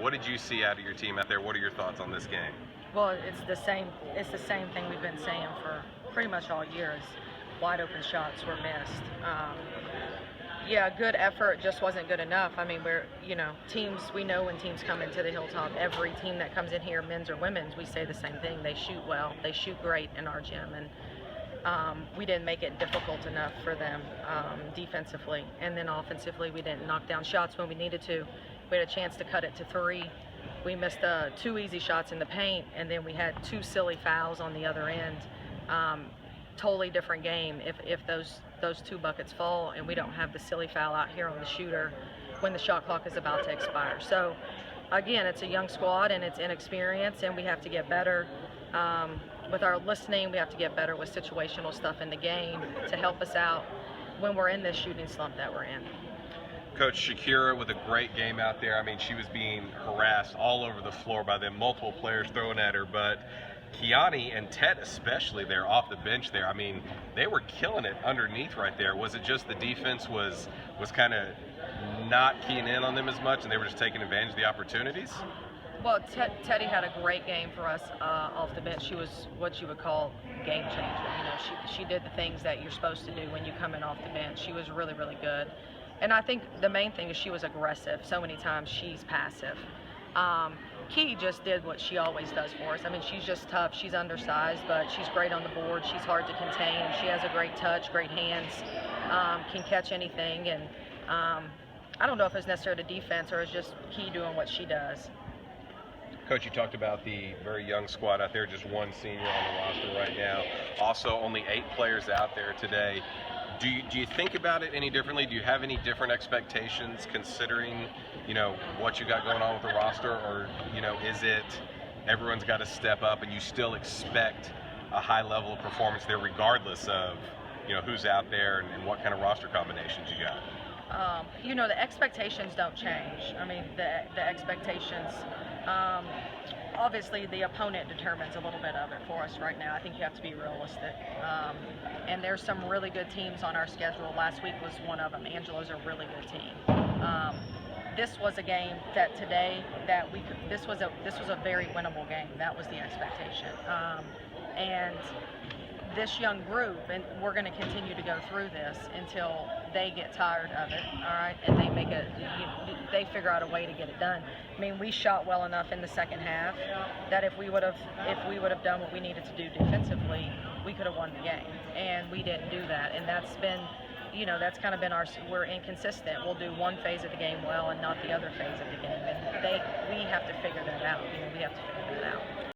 What did you see out of your team out there? What are your thoughts on this game? Well, it's the same. It's the same thing we've been saying for pretty much all year. Is wide open shots were missed. Yeah, good effort just wasn't good enough. I mean, teams. We know when teams come into the Hilltop, every team that comes in here, men's or women's, we say the same thing. They shoot well. They shoot great in our gym, and we didn't make it difficult enough for them defensively. And then offensively, we didn't knock down shots when we needed to. We had a chance to cut it to 3. We missed 2 easy shots in the paint, and then we had 2 silly fouls on the other end. Totally different game if those 2 buckets fall and we don't have the silly foul out here on the shooter when the shot clock is about to expire. So again, it's a young squad and it's inexperience, and we have to get better with our listening. We have to get better with situational stuff in the game to help us out when we're in this shooting slump that we're in. Coach, Shakira with a great game out there. I mean, she was being harassed all over the floor by them, multiple players throwing at her, but Kiani and Tet especially there off the bench there, I mean, they were killing it underneath right there. Was it just the defense was kind of not keying in on them as much and they were just taking advantage of the opportunities? Well, Teddy had a great game for us off the bench. She was what you would call game changer. You know, she did the things that you're supposed to do when you come in off the bench. She was really, really good. And I think the main thing is she was aggressive. So many times she's passive. Key just did what she always does for us. I mean, she's just tough. She's undersized, but she's great on the board. She's hard to contain. She has a great touch, great hands, can catch anything. And I don't know if it's necessarily the defense or it's just Key doing what she does. Coach, you talked about the very young squad out there, just 1 senior on the roster right now. Also, only 8 players out there today. Do you think about it any differently? Do you have any different expectations considering, what you got going on with the roster? Or, is it everyone's got to step up and you still expect a high level of performance there regardless of, who's out there and what kind of roster combinations you got? The expectations don't change. I mean, the expectations, obviously the opponent determines a little bit of it for us right now. I think you have to be realistic. And there's some really good teams on our schedule. Last week was one of them. Angelo's a really good team. This was a game that today that this was a very winnable game. That was the expectation. And this young group, and we're going to continue to go through this until they get tired of it, all right, and they figure out a way to get it done. I mean, we shot well enough in the second half that if we would have done what we needed to do defensively, we could have won the game, and we didn't do that. And that's been, that's kind of been we're inconsistent. We'll do one phase of the game well and not the other phase of the game, and we have to figure that out. We have to figure that out.